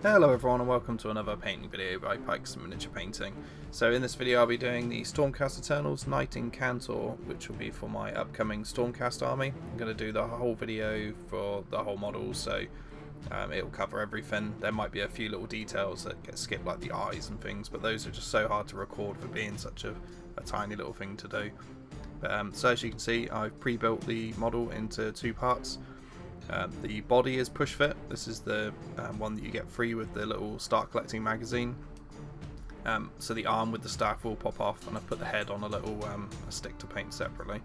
Hello everyone and welcome to another painting video by Pikes and Miniature Painting. So in this video I'll be doing the Stormcast Eternals Knight-Incantor, which will be for my upcoming Stormcast army. I'm going to do the whole video for the whole model, so it'll cover everything. There might be a few little details that get skipped, like the eyes and things, but those are just so hard to record for being such a tiny little thing to do. So as you can see, I've pre-built the model into two parts. The body is push fit. This is the one that you get free with the little start collecting magazine. So the arm with the staff will pop off, and I've put the head on a little a stick to paint separately.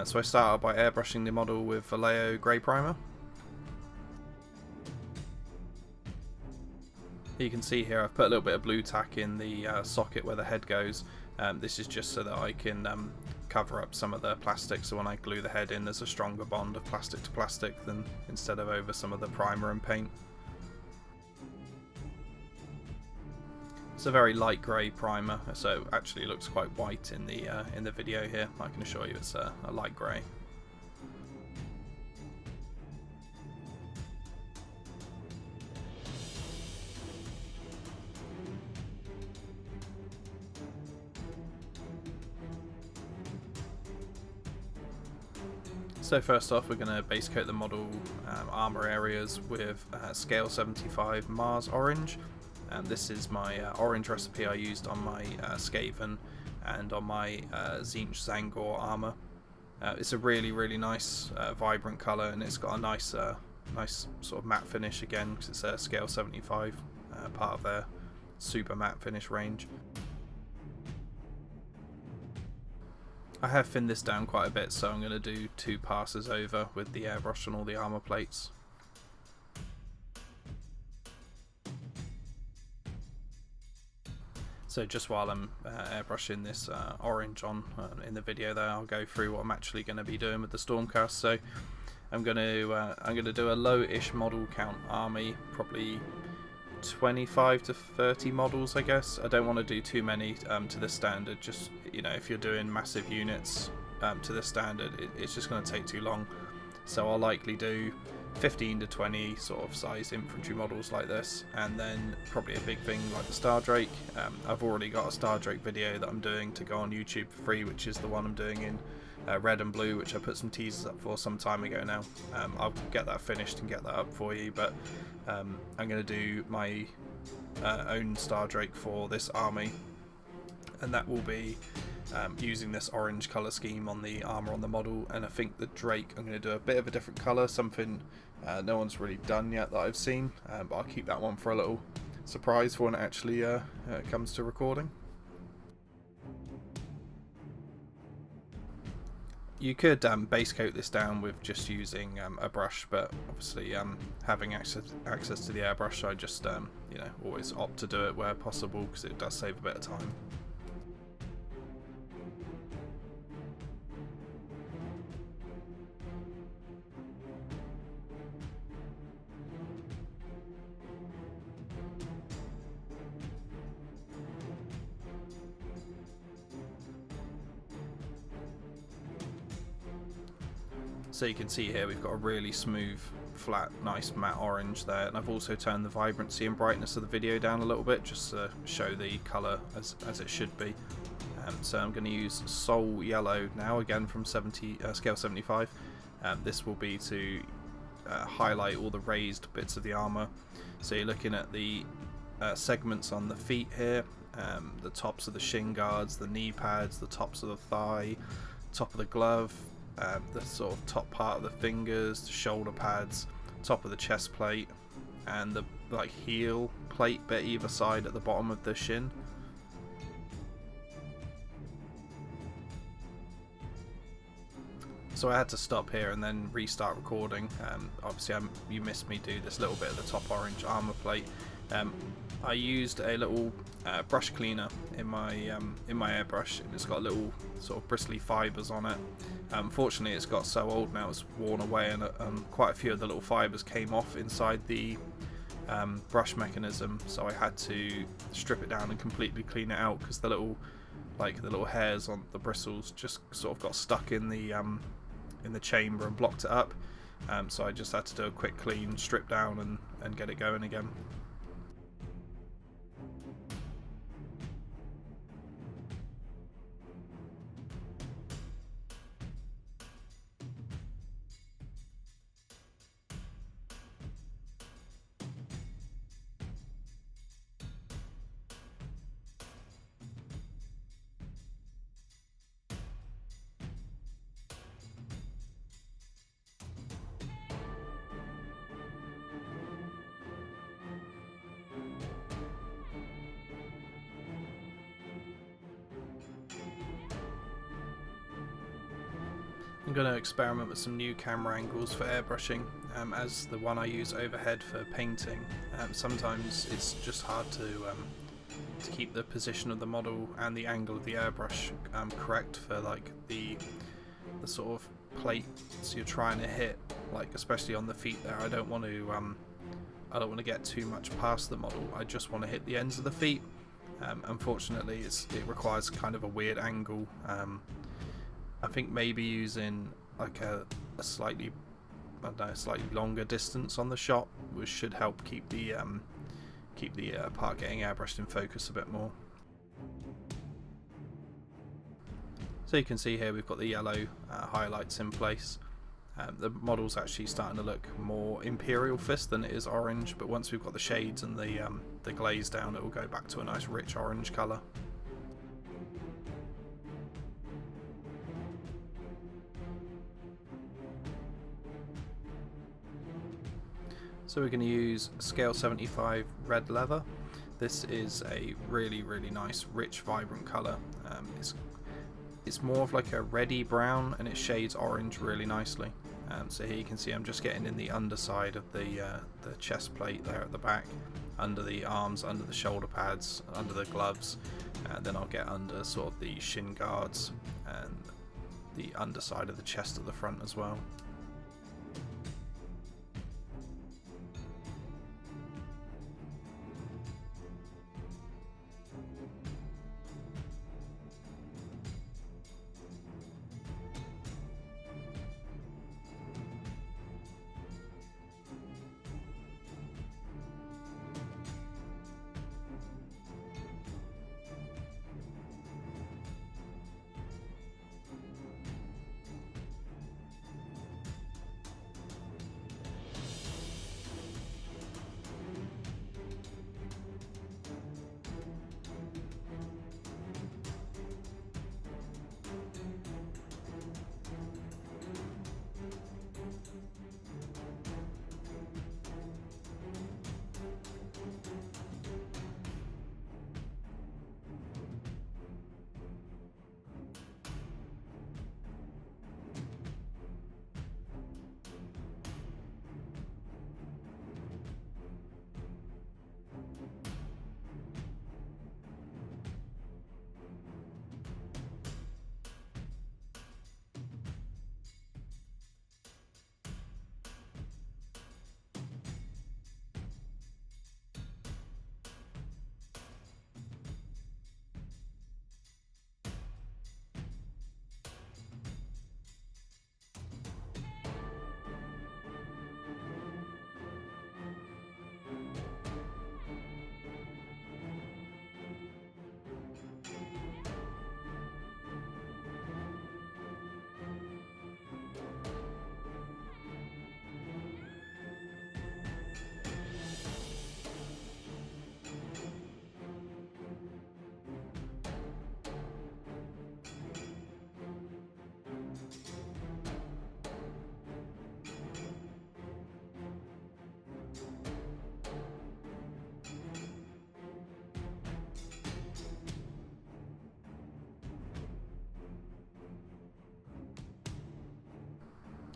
So I start out by airbrushing the model with Vallejo grey primer. You can see here I've put a little bit of blue tack in the socket where the head goes. This is just so that I can cover up some of the plastic, so when I glue the head in there's a stronger bond of plastic to plastic than instead of over some of the primer and paint. It's a very light grey primer, so it actually looks quite white in the video here. I can assure you it's a light grey. So first off, we're going to base coat the model armour areas with scale 75 Mars orange. This is my orange recipe I used on my Skaven and on my Tzeentch Tzaangor armour. It's a really nice vibrant colour, and it's got a nice sort of matte finish again, because it's a scale 75 part of their super matte finish range. I have thinned this down quite a bit, so I'm going to do two passes over with the airbrush on all the armour plates. So just while I'm airbrushing this orange on in the video there, I'll go through what I'm actually going to be doing with the Stormcast. So I'm going to do a low-ish model count army, probably 25 to 30 models, I guess. I don't want to do too many to this standard. Just, you know, if you're doing massive units to this standard, it's just going to take too long. So I'll likely do 15 to 20 sort of size infantry models like this, and then probably a big thing like the Star Drake. I've already got a Star Drake video that I'm doing to go on YouTube for free, which is the one I'm doing in red and blue, which I put some teasers up for some time ago now. I'll get that finished and get that up for you, but I'm going to do my own Star Drake for this army, and that will be using this orange colour scheme on the armour on the model. And I think the Drake, I'm going to do a bit of a different colour, something no one's really done yet that I've seen, but I'll keep that one for a little surprise for when it actually comes to recording. You could base coat this down with just using a brush, but obviously having access to the airbrush, I just you know, always opt to do it where possible, because it does save a bit of time. So you can see here we've got a really smooth, flat, nice matte orange there, and I've also turned the vibrancy and brightness of the video down a little bit just to show the colour as it should be. So I'm going to use Soul Yellow now, again from scale 75. This will be to highlight all the raised bits of the armour. So you're looking at the segments on the feet here, the tops of the shin guards, the knee pads, the tops of the thigh, top of the glove, the sort of top part of the fingers, the shoulder pads, top of the chest plate, and the like heel plate bit either side at the bottom of the shin. So I had to stop here and then restart recording. Obviously you missed me do this little bit of the top orange armour plate. I used a little brush cleaner in my airbrush, and it's got little sort of bristly fibres on it. Unfortunately it's got so old now it's worn away, and quite a few of the little fibres came off inside the brush mechanism, so I had to strip it down and completely clean it out, because the little hairs on the bristles just sort of got stuck in the chamber and blocked it up. So I just had to do a quick clean, strip down and get it going again. I'm going to experiment with some new camera angles for airbrushing, as the one I use overhead for painting. Sometimes it's just hard to keep the position of the model and the angle of the airbrush correct for like the sort of plates you're trying to hit, like especially on the feet there. I don't want to get too much past the model. I just want to hit the ends of the feet. Unfortunately, it requires kind of a weird angle. I think maybe using like a slightly, I don't know, slightly longer distance on the shot, which should help keep the part getting airbrushed in focus a bit more. So you can see here we've got the yellow highlights in place. The model's actually starting to look more Imperial Fist than it is orange, but once we've got the shades and the glaze down, it will go back to a nice rich orange colour. So we're going to use scale 75 red leather. This is a really nice, rich, vibrant colour. It's more of like a reddy brown, and it shades orange really nicely. So here you can see I'm just getting in the underside of the chest plate there at the back, under the arms, under the shoulder pads, under the gloves, and then I'll get under sort of the shin guards and the underside of the chest at the front as well.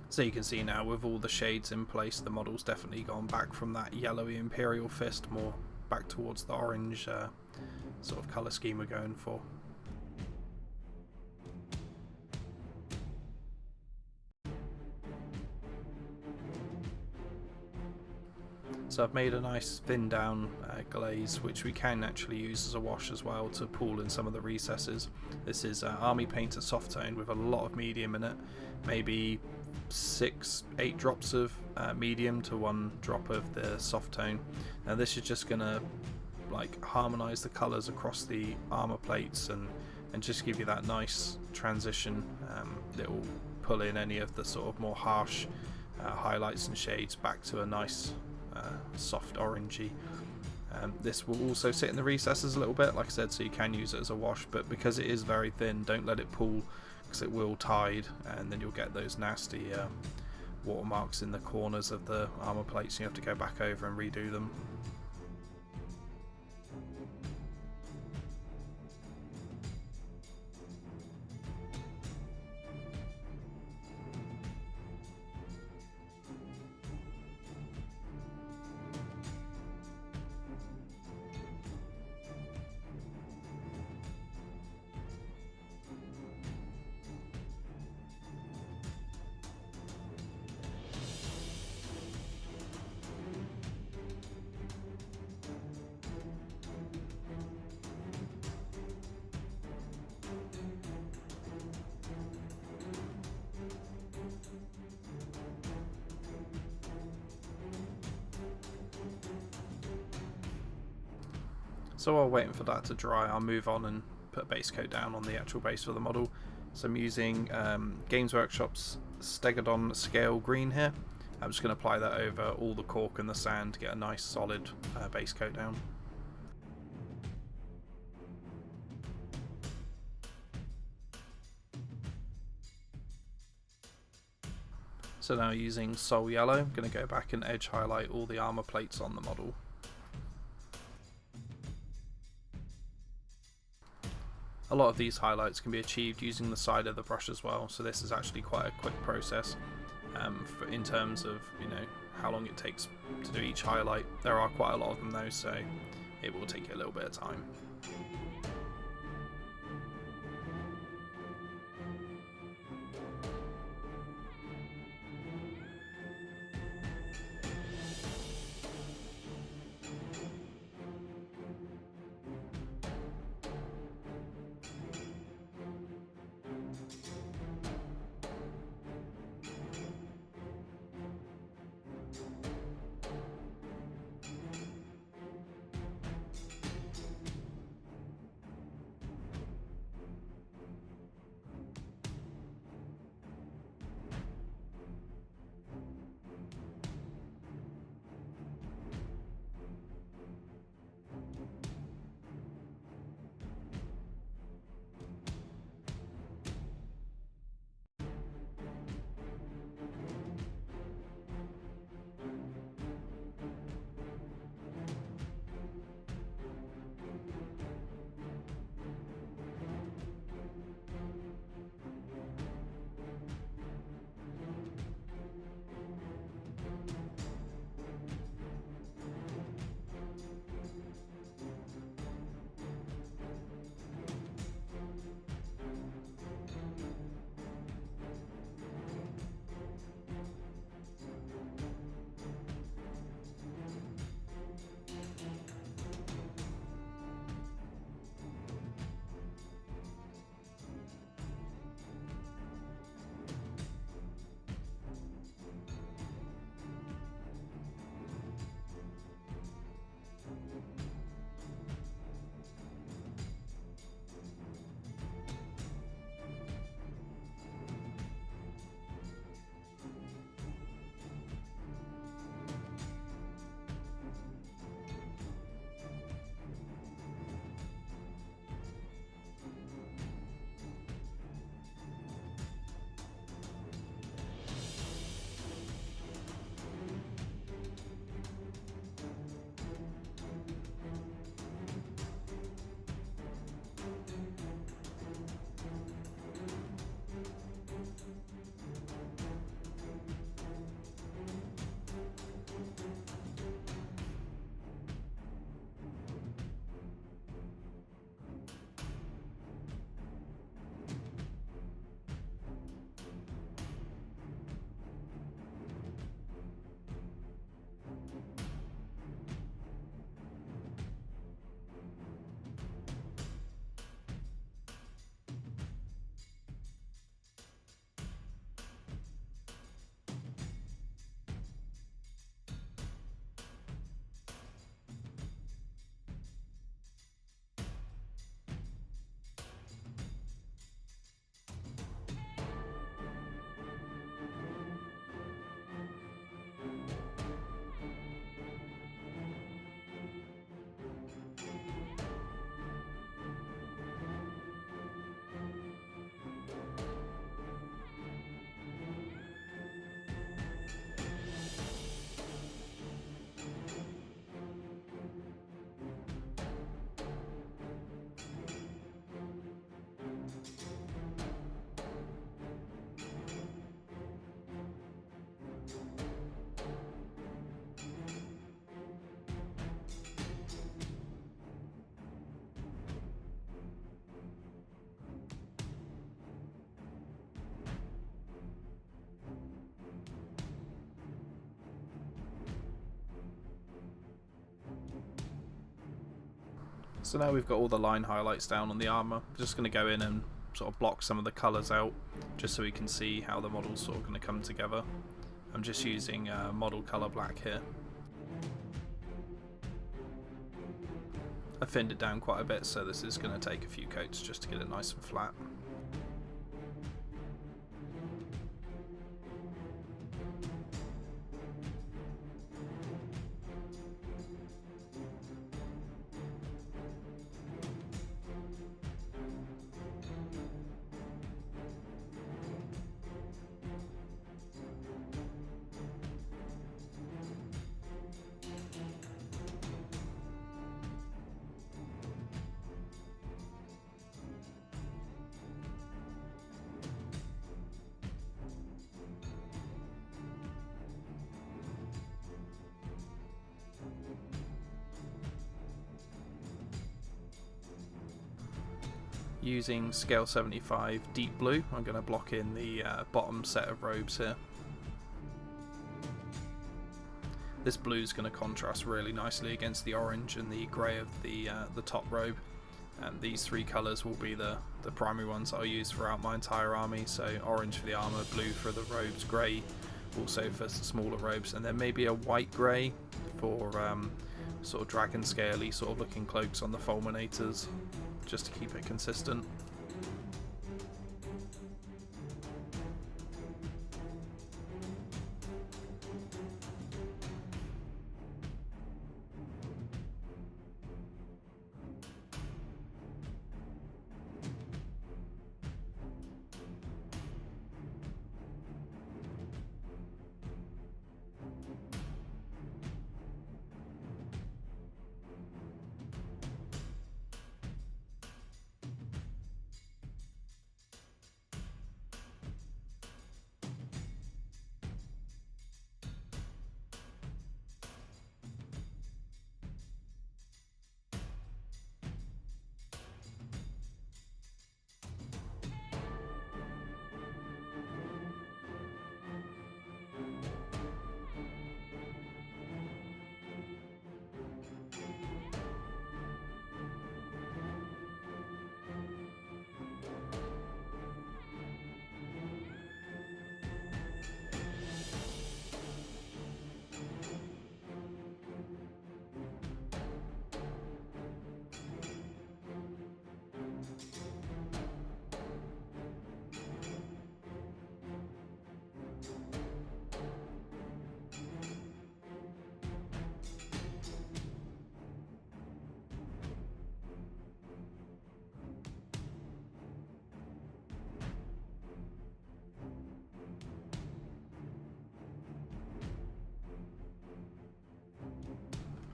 So you can see now with all the shades in place, the model's definitely gone back from that yellowy Imperial Fist more back towards the orange sort of colour scheme we're going for. So I've made a nice thin down glaze, which we can actually use as a wash as well to pool in some of the recesses. This is Army Paint at soft tone with a lot of medium in it, maybe 6-8 drops of medium to 1 drop of the soft tone. Now this is just gonna like harmonize the colors across the armor plates and just give you that nice transition that will pull in any of the sort of more harsh highlights and shades back to a nice soft orangey. This will also sit in the recesses a little bit, like I said, so you can use it as a wash, but because it is very thin, don't let it pool, because it will tide and then you'll get those nasty watermarks in the corners of the armor plates and you have to go back over and redo them. So while waiting for that to dry, I'll move on and put a base coat down on the actual base for the model. So I'm using Games Workshop's Stegodon Scale Green here. I'm just going to apply that over all the cork and the sand to get a nice solid base coat down. So now using Soul Yellow, I'm going to go back and edge highlight all the armour plates on the model. A lot of these highlights can be achieved using the side of the brush as well, so this is actually quite a quick process in terms of, you know, how long it takes to do each highlight. There are quite a lot of them though, so it will take a little bit of time. So now we've got all the line highlights down on the armour. I'm just going to go in and sort of block some of the colours out just so we can see how the model's sort of going to come together. I'm just using model colour black here. I thinned it down quite a bit, so this is going to take a few coats just to get it nice and flat. Using scale 75 deep blue, I'm going to block in the bottom set of robes here. This blue is going to contrast really nicely against the orange and the grey of the top robe. And these three colours will be the primary ones I'll use throughout my entire army. So orange for the armour, blue for the robes, grey also for smaller robes, and then maybe a white grey for sort of dragon scaly sort of looking cloaks on the fulminators, just to keep it consistent.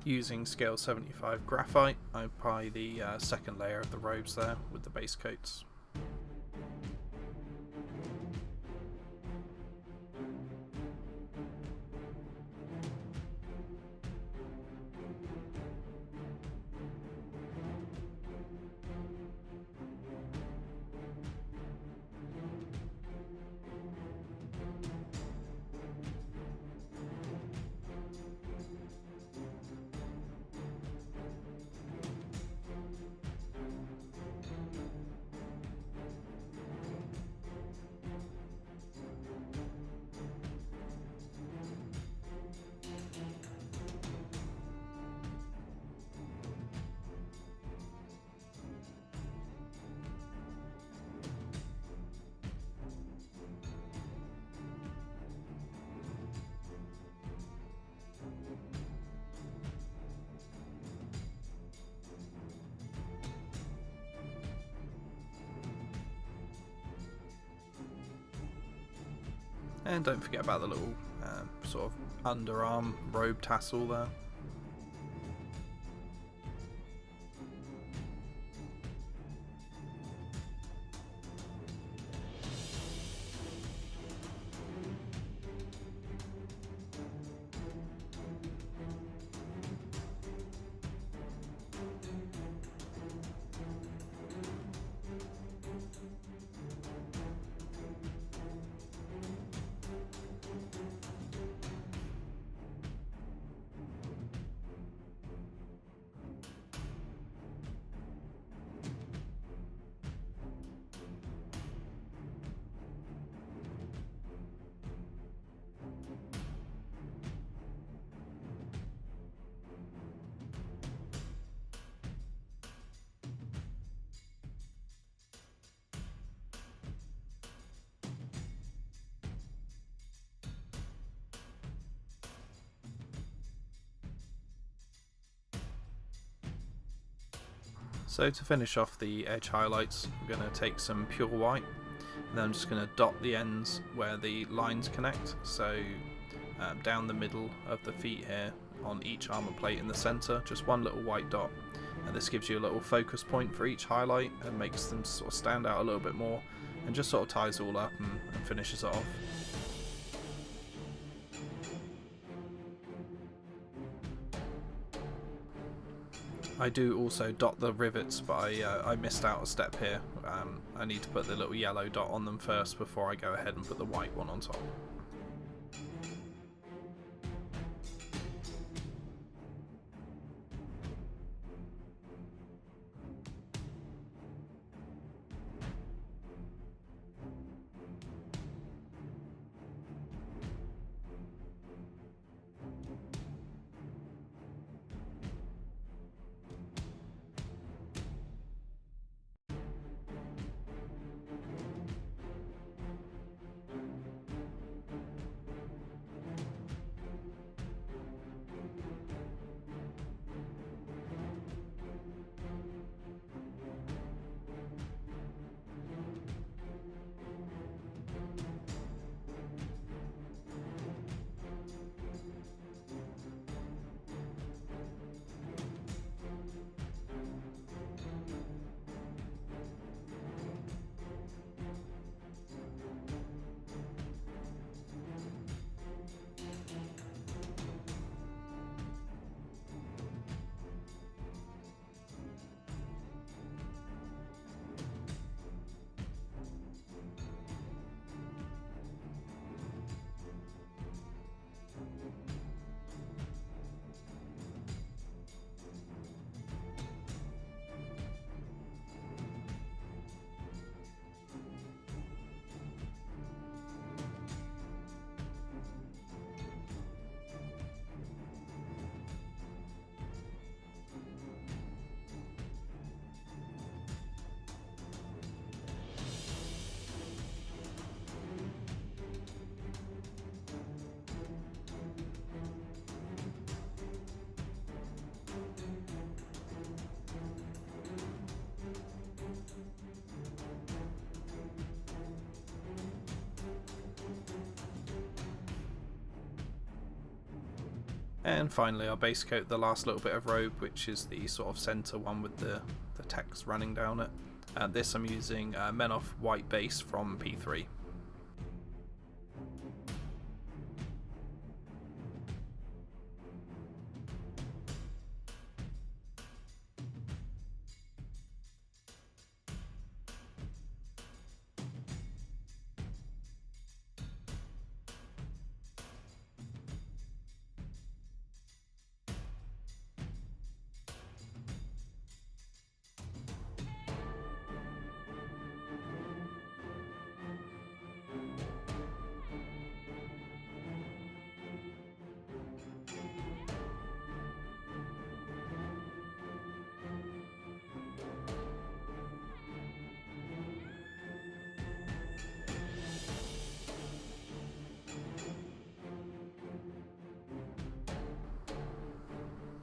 Using scale 75 graphite, I apply the second layer of the robes there with the base coats. And don't forget about the little sort of underarm robe tassel there. So to finish off the edge highlights, I'm going to take some pure white, and then I'm just going to dot the ends where the lines connect, so down the middle of the feet here on each armour plate in the centre, just one little white dot, and this gives you a little focus point for each highlight and makes them sort of stand out a little bit more, and just sort of ties it all up and finishes it off. I do also dot the rivets, but I missed out a step here. I need to put the little yellow dot on them first before I go ahead and put the white one on top. And finally I'll base coat the last little bit of robe, which is the sort of centre one with the text running down it. This I'm using Men Off White Base from P3.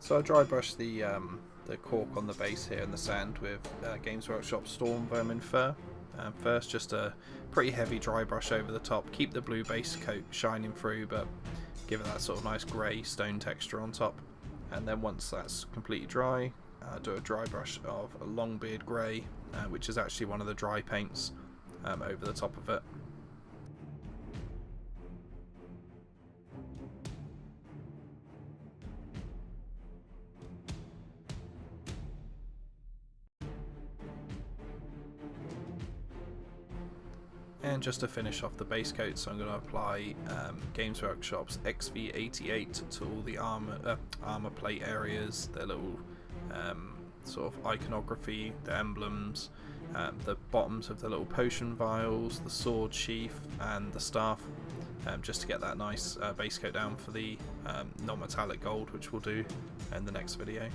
So I dry brush the cork on the base here and the sand with Games Workshop Storm Vermin Fur. First, just a pretty heavy dry brush over the top. Keep the blue base coat shining through, but give it that sort of nice grey stone texture on top. And then once that's completely dry, do a dry brush of a Longbeard Grey, which is actually one of the dry paints, over the top of it. And just to finish off the base coat, so I'm going to apply Games Workshop's XV88 to all the armor plate areas, their little sort of iconography, the emblems, the bottoms of the little potion vials, the sword sheath and the staff, just to get that nice base coat down for the non-metallic gold, which we'll do in the next video.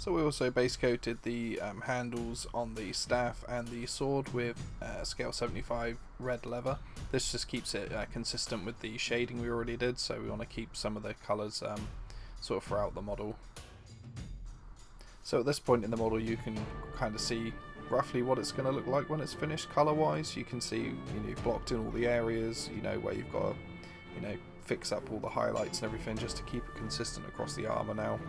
So we also base coated the handles on the staff and the sword with scale 75 red leather. This just keeps it consistent with the shading we already did, so we want to keep some of the colours sort of throughout the model. So at this point in the model you can kind of see roughly what it's going to look like when it's finished colour wise. You can see, you've blocked in all the areas, where you've got to, fix up all the highlights and everything just to keep it consistent across the armour now.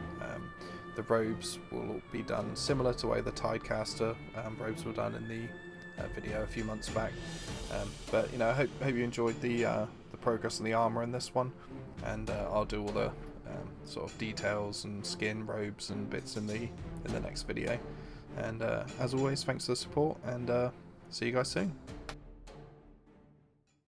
The robes will be done similar to the way the Tidecaster robes were done in the video a few months back. But I hope you enjoyed the progress on the armour in this one, and I'll do all the sort of details and skin, robes and bits in the next video. And as always, thanks for the support, and see you guys soon.